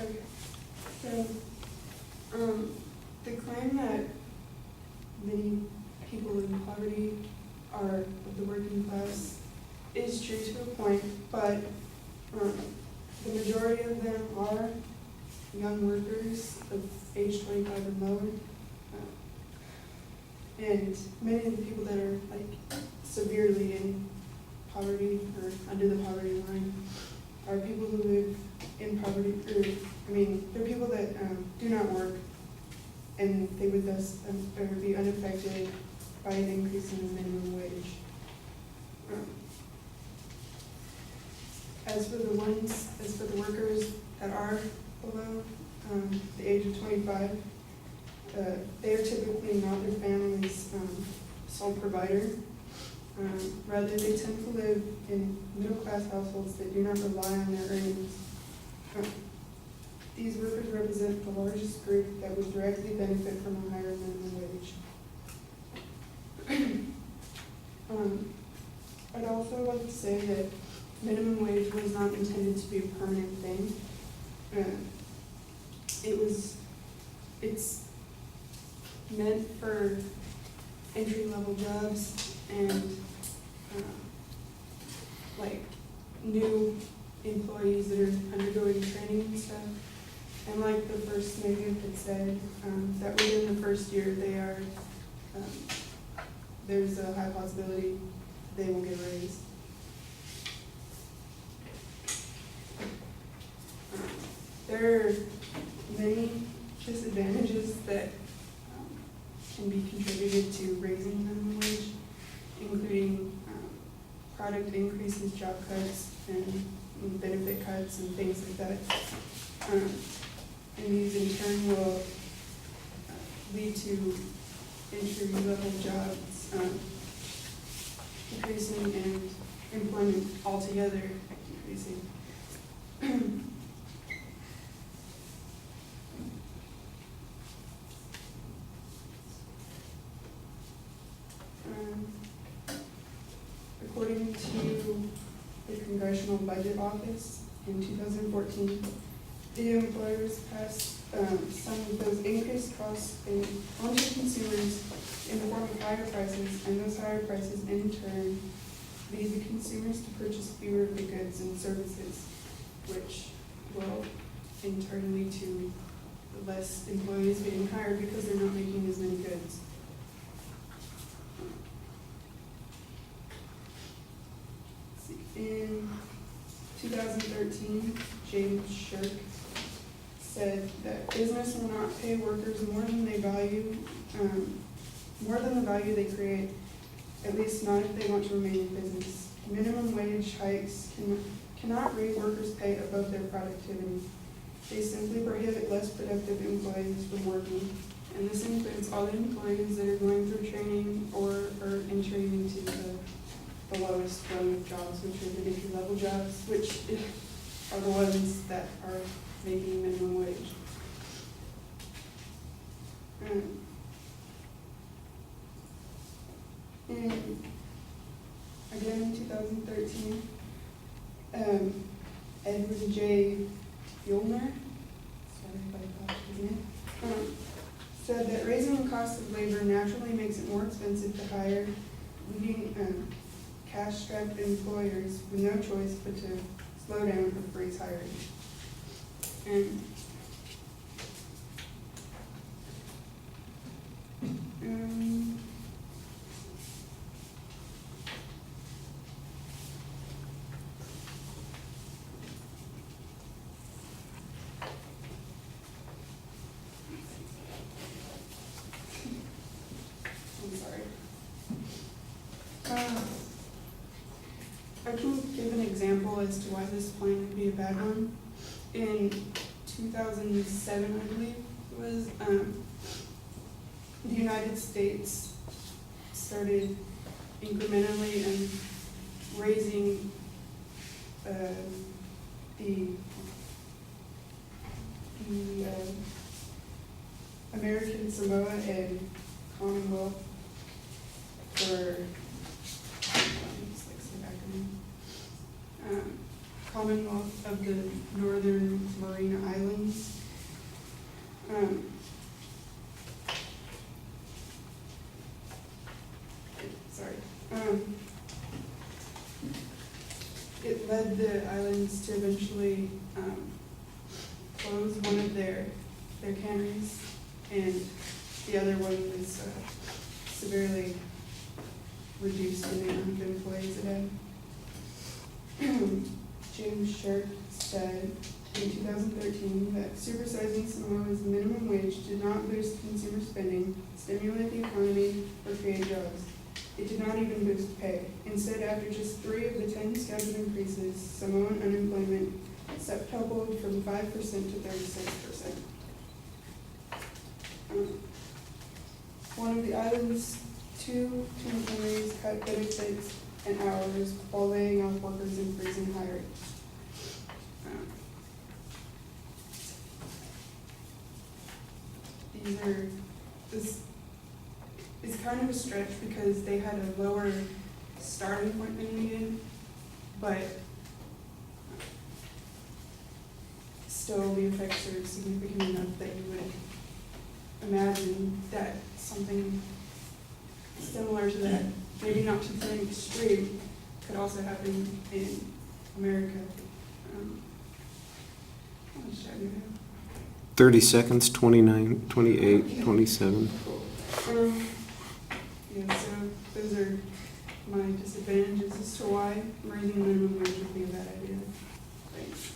Okay, so, the claim that many people in poverty are of the working class is true to a point, but, the majority of them are young workers of age 25 and lower. And many of the people that are like severely in poverty or under the poverty line are people who live in poverty, they're people that do not work, and they would thus be unaffected by an increase in the minimum wage. As for the workers that are below the age of 25, they are typically not their family's sole provider. Rather, they tend to live in middle-class households that do not rely on their earnings. These workers represent the largest group that would directly benefit from a higher minimum wage. I'd also like to say that minimum wage was not intended to be a permanent thing. It's meant for entry-level jobs and like new employees that are undergoing training and stuff. And like the first native had said, that within the first year they are, there's a high possibility they will get raised. There are many disadvantages that can be contributed to raising minimum wage, including product increases, job cuts, and benefit cuts, and things like that. And these in turn will lead to entry-level jobs decreasing and employment altogether decreasing. According to the Congressional Budget Office in 2014, the employers passed some of those increased costs onto consumers in the form of higher prices, and those higher prices in turn lead the consumers to purchase fewer of the goods and services, which will in turn lead to less employees getting hired because they're not making as many goods. In 2013, James Shirk said that business will not pay workers more than the value they create, at least not if they want to remain in business. Minimum wage hikes cannot raise workers' pay above their productivity. They simply prohibit less productive employees from working, and this includes all the employees that are going through training or are entering into the lowest rung of jobs, which are the entry-level jobs, which are the ones that are making minimum wage. And again in 2013, Edward J. Buellner, sorry if I botched his name, said that raising the cost of labor naturally makes it more expensive to hire, leading cash-strapped employers with no choice but to slow down or freeze hiring. And I'm sorry. I can give an example as to why this plan would be a bad one. In 2007, I believe it was, the United States started incrementally raising the American Samoa and Commonwealth for Commonwealth of the Northern Marina Islands. Sorry. It led the islands to eventually close one of their canneries, and the other one was severely reduced in the amount of employees it had. James Sharp said in 2013 that supersizing Samoa's minimum wage did not boost consumer spending, stimulate the economy, or create jobs. It did not even boost pay. Instead, after just 3 of the 10 scheduled increases, Samoan unemployment septupled from 5% to 36%. One of the island's two canneries cut benefits and hours while laying off workers and freezing hiring. This is kind of a stretch because they had a lower starting point than we did, but still the effects are significant enough that you would imagine that something similar to that, maybe not to the extreme, could also happen in America. How much time do we have? 30 seconds, 29, 28, 27. Yeah, so those are my disadvantages as to why raising the minimum wage would be a bad idea. Thanks.